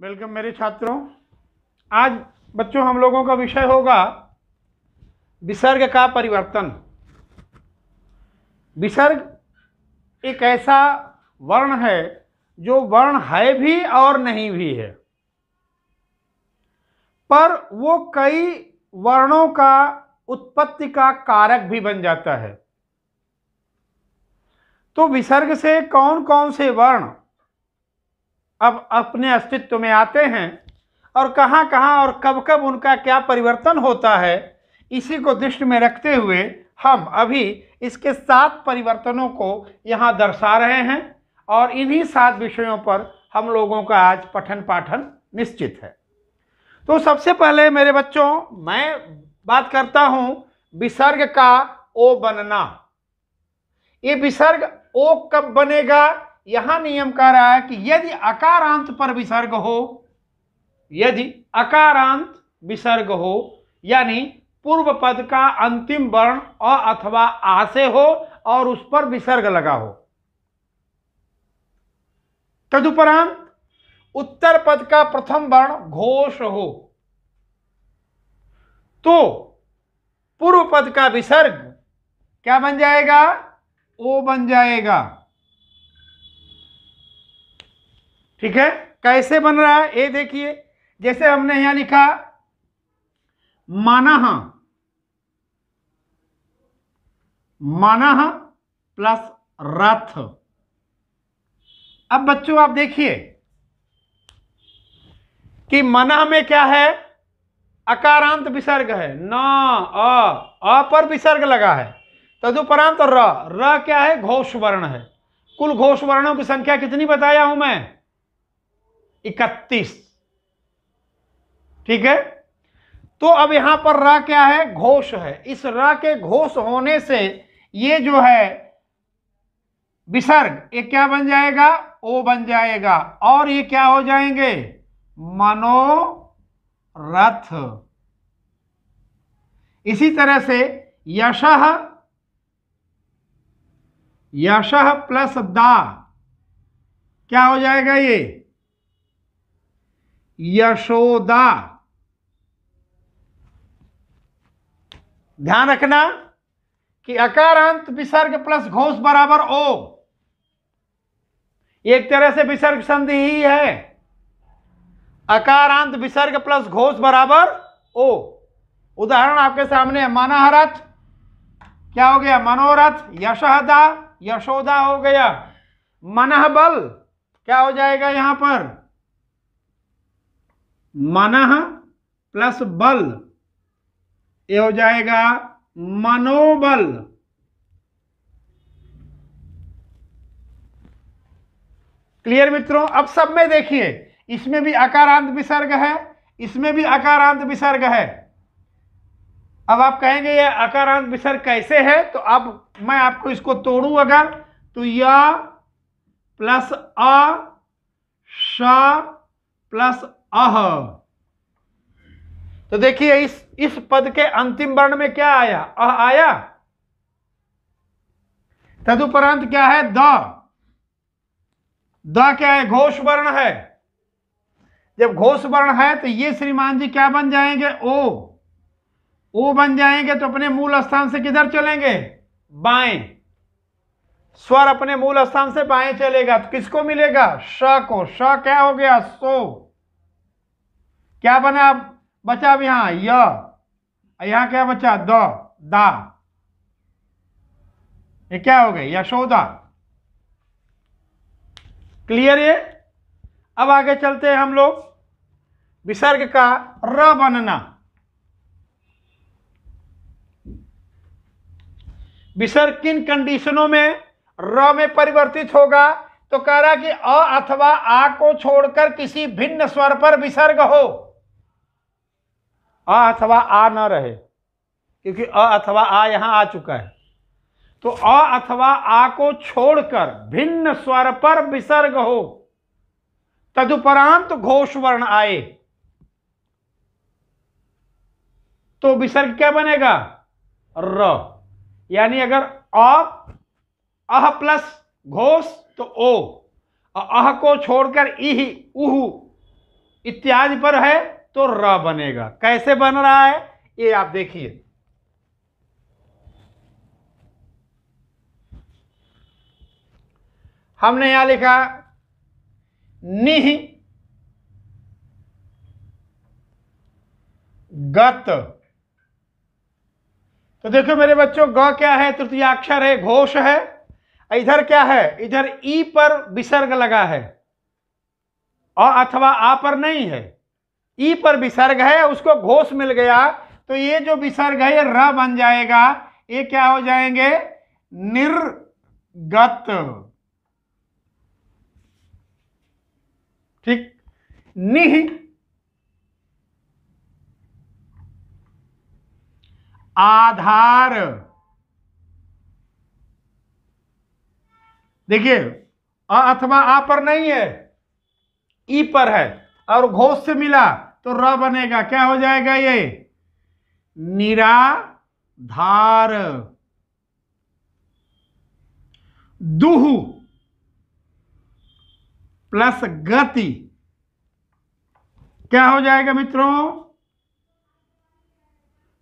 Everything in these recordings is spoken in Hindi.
वेलकम मेरे छात्रों। आज बच्चों हम लोगों का विषय होगा विसर्ग का परिवर्तन। विसर्ग एक ऐसा वर्ण है जो वर्ण है भी और नहीं भी है, पर वो कई वर्णों का उत्पत्ति का कारक भी बन जाता है। तो विसर्ग से कौन कौन से वर्ण अब अपने अस्तित्व में आते हैं और कहाँ कहाँ और कब कब उनका क्या परिवर्तन होता है, इसी को दृष्टि में रखते हुए हम अभी इसके 7 परिवर्तनों को यहाँ दर्शा रहे हैं और इन्हीं 7 विषयों पर हम लोगों का आज पठन पाठन निश्चित है। तो सबसे पहले मेरे बच्चों मैं बात करता हूँ विसर्ग का ओ बनना। ये विसर्ग ओ कब बनेगा? यहां नियम कह रहा है कि यदि अकारांत पर विसर्ग हो, यदि अकारांत विसर्ग हो यानी पूर्व पद का अंतिम वर्ण अ अथवा आ से हो और उस पर विसर्ग लगा हो, तदुपरांत उत्तर पद का प्रथम वर्ण घोष हो, तो पूर्व पद का विसर्ग क्या बन जाएगा? ओ बन जाएगा। ठीक है, कैसे बन रहा है ये देखिए। जैसे हमने यहां लिखा मनः, मनः प्लस रथ। अब बच्चों आप देखिए कि मनः में क्या है? अकारांत विसर्ग है, न अ पर विसर्ग लगा है। तदुपरांत र क्या है? घोष वर्ण है। कुल घोष वर्णों की संख्या कितनी बताया हूं मैं? 31। ठीक है, तो अब यहां पर र क्या है? घोष है। इस र के घोष होने से ये जो है विसर्ग ये क्या बन जाएगा? ओ बन जाएगा। और ये क्या हो जाएंगे? मनोरथ। इसी तरह से यशः, यशः प्लस दा क्या हो जाएगा? ये यशोदा। ध्यान रखना कि अकारांत विसर्ग प्लस घोष बराबर ओ, एक तरह से विसर्ग संधि ही है। अकारांत विसर्ग प्लस घोष बराबर ओ। उदाहरण आपके सामने है, मनोरथ क्या हो गया? मनोरथ। यशोदा, यशोदा हो गया। मनः बल क्या हो जाएगा यहां पर? मनः प्लस बल ये हो जाएगा मनोबल। क्लियर मित्रों? अब सब में देखिए, इसमें भी अकारांत विसर्ग है, इसमें भी अकारांत विसर्ग है। अब आप कहेंगे ये अकारांत विसर्ग कैसे है? तो अब मैं आपको इसको तोड़ूं अगर, तो या प्लस अ, श प्लस अह। तो देखिए इस पद के अंतिम वर्ण में क्या आया? अह आया। तदुपरांत क्या है? द। द क्या है? घोष वर्ण है। जब घोष वर्ण है तो ये श्रीमान जी क्या बन जाएंगे? ओ। ओ बन जाएंगे तो अपने मूल स्थान से किधर चलेंगे? बाएं। स्वर अपने मूल स्थान से बाएं चलेगा तो किसको मिलेगा? श को। श क्या हो गया? सो। क्या बना? बचा अब यहां यहां क्या बचा? द, दा। ये क्या हो गई? यशोदा। क्लियर ये? अब आगे चलते हैं हम लोग विसर्ग का र बनना। विसर्ग किन कंडीशनों में र में परिवर्तित होगा? तो कह रहा कि अ अथवा आ को छोड़कर किसी भिन्न स्वर पर विसर्ग हो। अ अथवा आ न रहे, क्योंकि अ अथवा आ यहां आ चुका है। तो अ अथवा आ को छोड़कर भिन्न स्वर पर विसर्ग हो, तदुपरांत घोष वर्ण आए, तो विसर्ग क्या बनेगा? र। यानी अगर अह प्लस घोष तो ओ, अह को छोड़कर इह, उहु, इत्यादि पर है तो र बनेगा। कैसे बन रहा है ये आप देखिए। हमने यहां लिखा निह गत। तो देखो मेरे बच्चों, ग क्या है? तृतीयाक्षर है, घोष है। इधर क्या है? इधर ई पर विसर्ग लगा है और अथवा आ पर नहीं है, ई पर विसर्ग है, उसको घोष मिल गया तो ये जो विसर्ग है ये र बन जाएगा। ये क्या हो जाएंगे? निर्गत। ठीक। निह आधार। देखिए अथवा आ पर नहीं है, ई पर है और घोष से मिला तो र बनेगा। क्या हो जाएगा? ये निराधार। दुह प्लस गति क्या हो जाएगा मित्रों?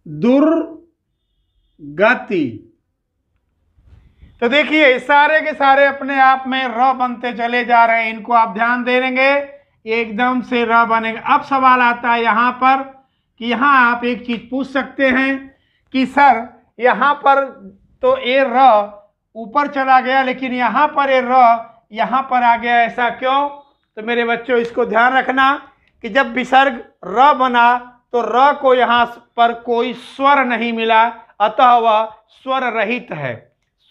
दुर्गति। तो देखिए सारे के सारे अपने आप में र बनते चले जा रहे हैं। इनको आप ध्यान दे देंगे एकदम से र बनेगा। अब सवाल आता है यहाँ पर कि यहाँ आप एक चीज पूछ सकते हैं कि सर यहाँ पर तो ये र ऊपर चला गया लेकिन यहाँ पर ये र यहाँ पर आ गया, ऐसा क्यों? तो मेरे बच्चों इसको ध्यान रखना कि जब विसर्ग र बना तो र को यहाँ पर कोई स्वर नहीं मिला, अतः वह स्वर रहित है।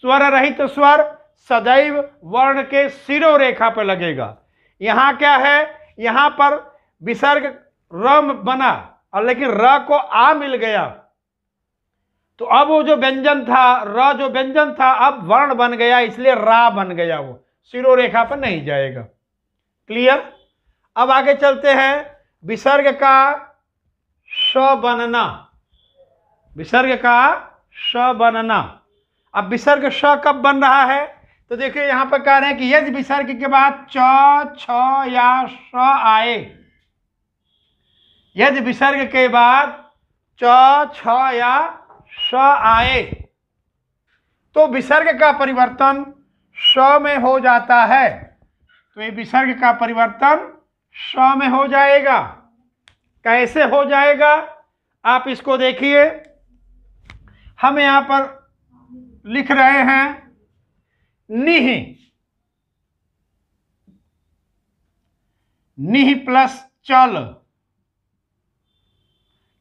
स्वर रहित स्वर सदैव वर्ण के शिरो रेखा पर लगेगा। यहाँ क्या है? यहाँ पर विसर्ग र बना और लेकिन र को आ मिल गया, तो अब वो जो व्यंजन था, र जो व्यंजन था अब वर्ण बन गया, इसलिए रा बन गया, वो शिरो रेखा पर नहीं जाएगा। क्लियर? अब आगे चलते हैं। विसर्ग का श बनना। विसर्ग का श बनना। अब विसर्ग श कब बन रहा है? तो देखिए यहां पर कह रहे हैं कि यदि विसर्ग के बाद च, छ या श आए, यदि विसर्ग के बाद च, छ या श आए तो विसर्ग का परिवर्तन श में हो जाता है। तो ये विसर्ग का परिवर्तन श में हो जाएगा। कैसे हो जाएगा आप इसको देखिए। हम यहां पर लिख रहे हैं निह, निह प्लस चल।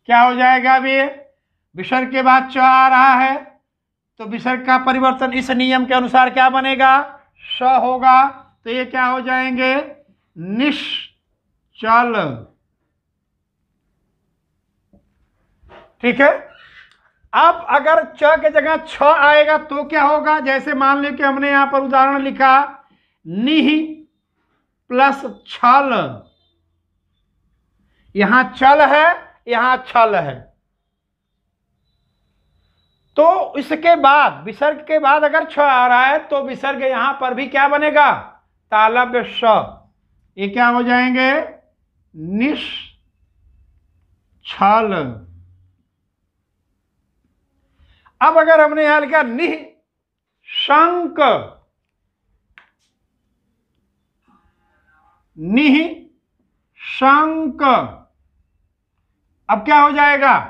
क्या हो जाएगा? अब ये विसर्ग के बाद च आ रहा है तो विसर्ग का परिवर्तन इस नियम के अनुसार क्या बनेगा? श होगा। तो ये क्या हो जाएंगे? निश्चल। ठीक है। अब अगर च के जगह छ आएगा तो क्या होगा? जैसे मान लो कि हमने यहां पर उदाहरण लिखा निह प्लस छल। यहां चल है, यहां छल है, तो इसके बाद विसर्ग के बाद अगर छ आ रहा है तो विसर्ग यहां पर भी क्या बनेगा? तालव्य श। ये क्या हो जाएंगे? निश्चल। अब अगर हमने यहां लिखा निःशंक, निःशंक, अब क्या हो जाएगा?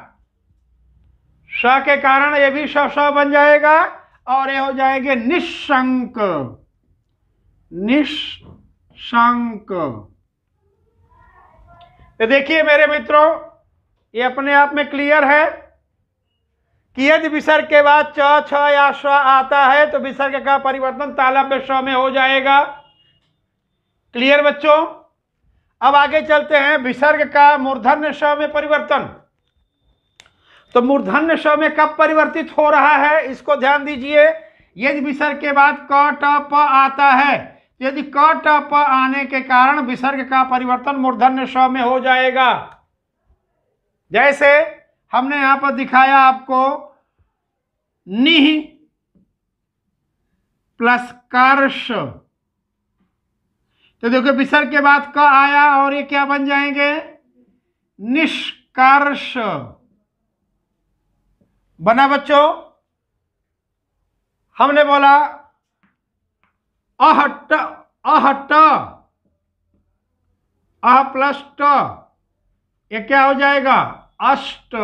श के कारण ये भी श बन जाएगा और ये हो जाएंगे निशंक। निशंक। तो देखिए मेरे मित्रों ये अपने आप में क्लियर है कि यदि विसर्ग के बाद च, छ या श आता है तो विसर्ग का परिवर्तन तालव्य श में हो जाएगा। क्लियर बच्चों? अब आगे चलते हैं विसर्ग का मूर्धन्य श में परिवर्तन। तो मूर्धन्य श में कब परिवर्तित हो रहा है इसको ध्यान दीजिए। यदि विसर्ग के बाद क, ट, प आता है, यदि क, ट, प आने के कारण विसर्ग का परिवर्तन मूर्धन्य श में हो जाएगा। जैसे हमने यहां पर दिखाया आपको निह प्लस कर्ष। तो देखो विसर्ग के बाद क आया और ये क्या बन जाएंगे? निष्कर्ष बना बच्चों। हमने बोला अहट, अहट, अह प्लस ट, ये क्या हो जाएगा? अष्ट,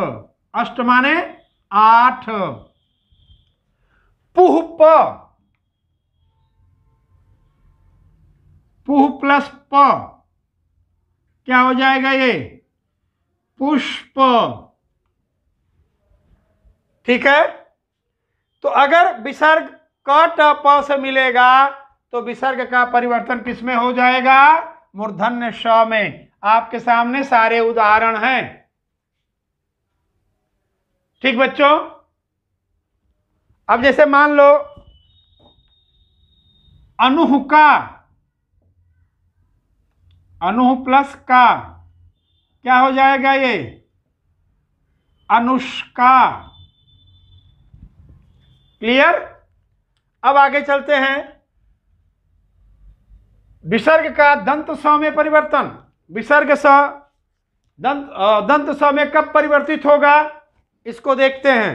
अष्ट माने 8। पुह प, पुह प्लस प क्या हो जाएगा? ये पुष्प। ठीक है। तो अगर विसर्ग क ट प से मिलेगा तो विसर्ग का परिवर्तन किसमें हो जाएगा? मूर्धन्य ष में। आपके सामने सारे उदाहरण हैं। ठीक बच्चों। अब जैसे मान लो अनुह का, अनुह प्लस का क्या हो जाएगा? ये अनुष्का। क्लियर। अब आगे चलते हैं। विसर्ग का दंत स में परिवर्तन। विसर्ग स दंत स में कब परिवर्तित होगा, इसको देखते हैं।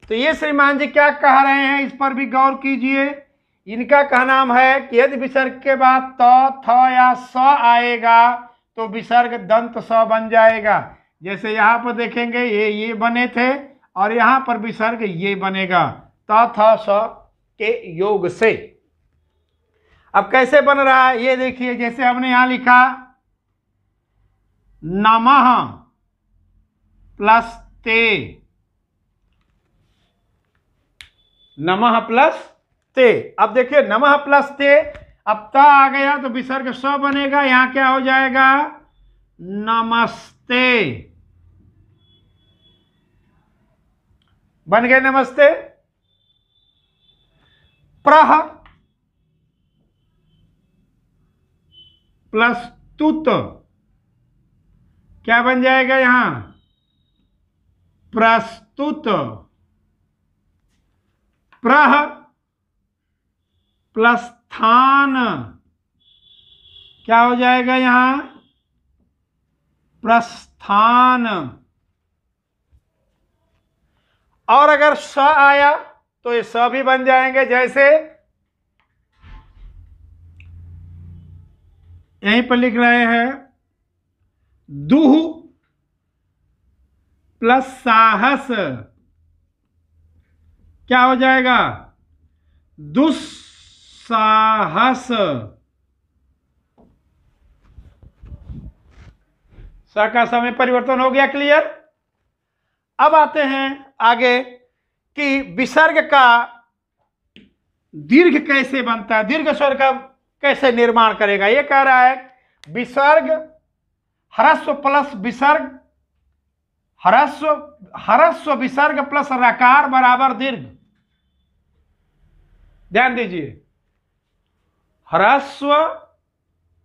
तो ये श्रीमान जी क्या कह रहे हैं, इस पर भी गौर कीजिए। इनका कहना है कि यदि विसर्ग के बाद त, थ या स आएगा तो विसर्ग दंत स बन जाएगा। जैसे यहाँ पर देखेंगे ये बने थे और यहाँ पर विसर्ग ये बनेगा त थ स के योग से। अब कैसे बन रहा है ये देखिए। जैसे हमने यहां लिखा नमः प्लस ते, नमः प्लस ते। अब देखिए नमः प्लस ते, अब ता आ गया तो विसर्ग स बनेगा। यहां क्या हो जाएगा? नमस्ते। बन गए नमस्ते। प्रह प्लस तुत क्या बन जाएगा? यहां प्रस्तुत। प्रह प्लस थान क्या हो जाएगा? यहां प्रस्थान। और अगर स आया तो ये स भी बन जाएंगे। जैसे यहीं पर लिख रहे हैं दुह प्लस साहस क्या हो जाएगा? दुस्साहस। स का समय परिवर्तन हो गया। क्लियर। अब आते हैं आगे कि विसर्ग का दीर्घ कैसे बनता है, दीर्घ स्वर का कैसे निर्माण करेगा। ये कह रहा है विसर्ग ह्रस्व प्लस विसर्ग, ह्रस्व विसर्ग प्लस रकार बराबर दीर्घ। ध्यान दीजिए, ह्रस्व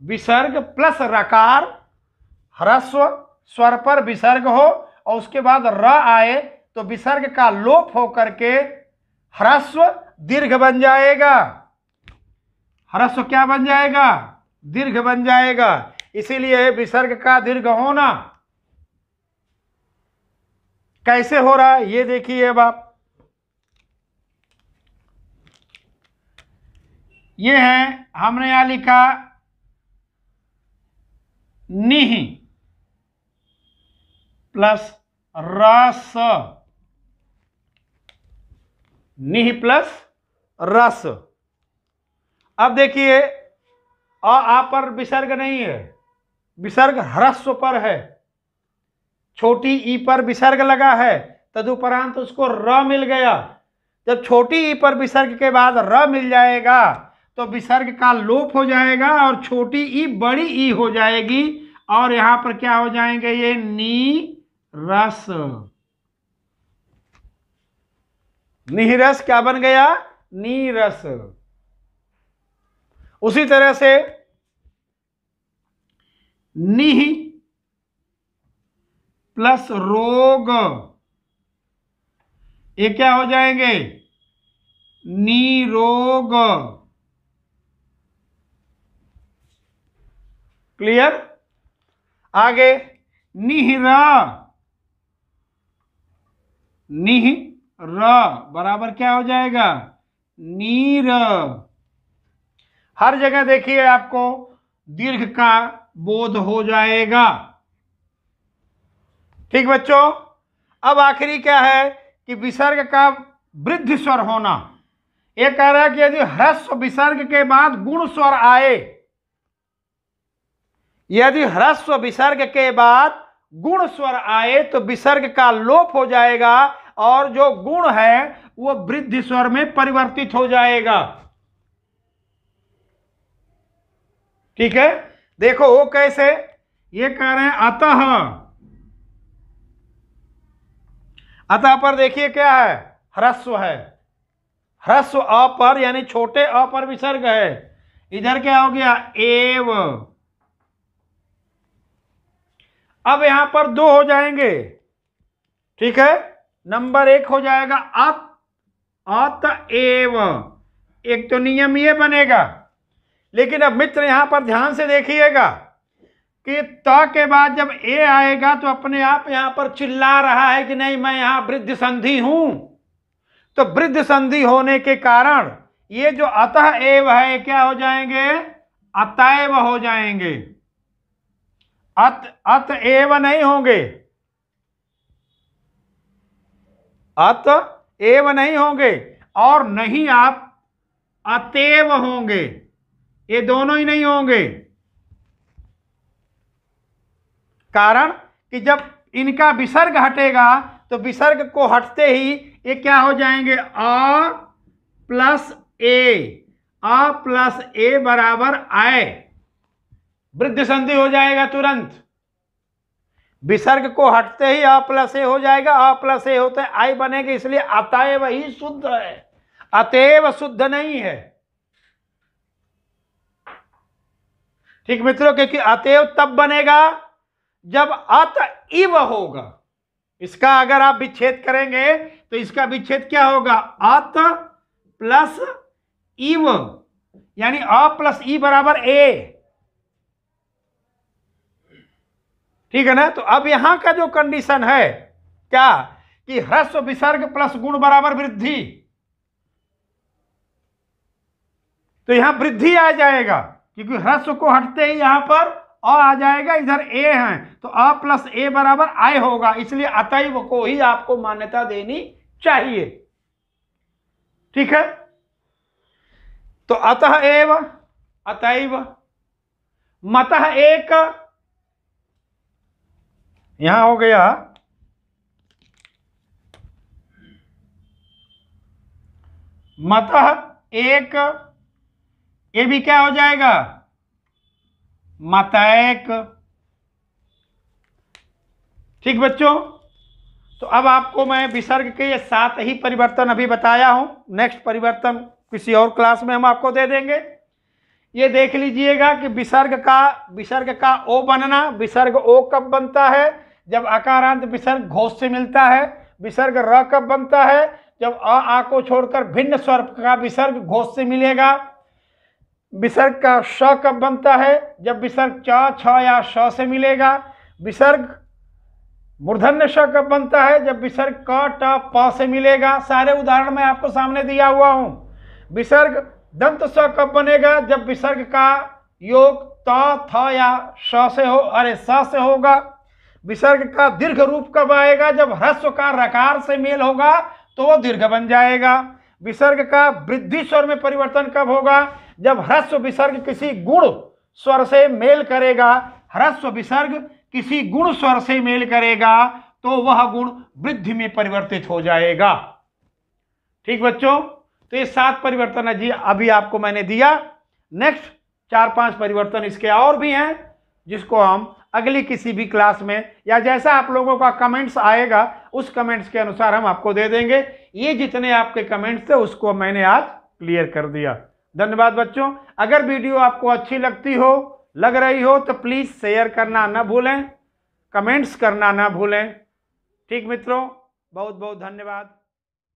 विसर्ग प्लस रकार, ह्रस्व स्वर पर विसर्ग हो और उसके बाद र आए तो विसर्ग का लोप होकर के ह्रस्व दीर्घ बन जाएगा। ह्रस्व क्या बन जाएगा? दीर्घ बन जाएगा। इसीलिए विसर्ग का दीर्घ होना कैसे हो रहा है ये देखिए। अब आप ये है, हमने यहां लिखा निह प्लस रस, निह प्लस रस। अब देखिए आ पर विसर्ग नहीं है, विसर्ग ह्रस्व पर है। छोटी ई पर विसर्ग लगा है, तदुपरांत उसको र मिल गया। जब छोटी ई पर विसर्ग के बाद र मिल जाएगा तो विसर्ग का लोप हो जाएगा और छोटी ई बड़ी ई हो जाएगी और यहां पर क्या हो जाएंगे? ये नी रस। निरस क्या बन गया? नीरस। उसी तरह से निह प्लस रोग, ये क्या हो जाएंगे? निरोग। क्लियर। आगे निहर, निहर बराबर क्या हो जाएगा, नीर। हर जगह देखिए आपको दीर्घ का बोध हो जाएगा। ठीक बच्चों, अब आखिरी क्या है कि विसर्ग का वृद्धि स्वर होना। यह कह रहा है कि यदि ह्रस्व विसर्ग के बाद गुण स्वर आए, यदि ह्रस्व विसर्ग के बाद गुण स्वर आए तो विसर्ग का लोप हो जाएगा और जो गुण है वो वृद्धि स्वर में परिवर्तित हो जाएगा। ठीक है, देखो वो कैसे, ये कह रहे हैं अतः, अतः पर देखिए क्या है, ह्रस्व है, ह्रस्व अ पर यानी छोटे अ पर विसर्ग है। इधर क्या हो गया, एव। अब यहां पर दो हो जाएंगे। ठीक है, नंबर 1 हो जाएगा अतएव, एक तो नियम ये बनेगा। लेकिन अब मित्र यहां पर ध्यान से देखिएगा कि त के बाद जब ए आएगा तो अपने आप यहां पर चिल्ला रहा है कि नहीं मैं यहां वृद्धि संधि हूं। तो वृद्धि संधि होने के कारण ये जो अतः एव है क्या हो जाएंगे, अतएव हो जाएंगे। अत एव नहीं होंगे, अत एव नहीं होंगे और नहीं आप अतएव होंगे, ये दोनों ही नहीं होंगे। कारण कि जब इनका विसर्ग हटेगा तो विसर्ग को हटते ही ये क्या हो जाएंगे, अ प्लस ए, अ प्लस ए बराबर आए, वृद्धि संधि हो जाएगा तुरंत। विसर्ग को हटते ही अ प्लस ए हो जाएगा, अ प्लस ए होते आई बनेगी, इसलिए अतएव ही शुद्ध है, अतएव शुद्ध नहीं है। ठीक मित्रों, क्योंकि अतएव तब बनेगा जब अतइव होगा। इसका अगर आप विच्छेद करेंगे तो इसका विच्छेद क्या होगा, अत प्लस इव, यानी अ प्लस ई बराबर ए। ठीक है ना। तो अब यहां का जो कंडीशन है क्या, कि ह्रस्व विसर्ग प्लस गुण बराबर वृद्धि, तो यहां वृद्धि आ जाएगा क्योंकि ह्रस्व को हटते ही यहां पर अ आ जाएगा, इधर ए है तो अ प्लस ए बराबर आय होगा, इसलिए अतएव को ही आपको मान्यता देनी चाहिए। ठीक है, तो अतः एव, अतएव, मतः एक, यहां हो गया मतः एक, ये भी क्या हो जाएगा, मतैक। ठीक बच्चों, तो अब आपको मैं विसर्ग के ये 7 ही परिवर्तन अभी बताया हूं। नेक्स्ट परिवर्तन किसी और क्लास में हम आपको दे देंगे। ये देख लीजिएगा कि विसर्ग का ओ बनना, विसर्ग ओ कब बनता है, जब अकारांत विसर्ग घोष से मिलता है। विसर्ग र कब बनता है, जब आ को छोड़कर भिन्न स्वर का विसर्ग घोष से मिलेगा। विसर्ग का श कब बनता है, जब विसर्ग च, छ या श से मिलेगा। विसर्ग मूर्धन्य श कब बनता है, जब विसर्ग क, ट, प से मिलेगा। सारे उदाहरण मैं आपको सामने दिया हुआ हूं। विसर्ग दंत स कब बनेगा, जब विसर्ग का योग त, थ या श से हो, अरे स से होगा। विसर्ग का दीर्घ रूप कब आएगा, जब ह्रस्व का रकार से मेल होगा तो वो दीर्घ बन जाएगा। विसर्ग का वृद्धि स्वर में परिवर्तन कब होगा, जब ह्रस्व विसर्ग किसी गुण स्वर से मेल करेगा। ह्रस्व विसर्ग किसी गुण स्वर से मेल करेगा तो वह गुण वृद्धि में परिवर्तित हो जाएगा। ठीक बच्चों, तो ये 7 परिवर्तन है जी अभी आपको मैंने दिया। नेक्स्ट 4-5 परिवर्तन इसके और भी हैं जिसको हम अगली किसी भी क्लास में या जैसा आप लोगों का कमेंट्स आएगा उस कमेंट्स के अनुसार हम आपको दे देंगे। ये जितने आपके कमेंट्स थे उसको मैंने आज क्लियर कर दिया। धन्यवाद बच्चों। अगर वीडियो आपको अच्छी लग रही हो तो प्लीज़ शेयर करना ना भूलें, कमेंट्स करना ना भूलें। ठीक मित्रों, बहुत बहुत धन्यवाद।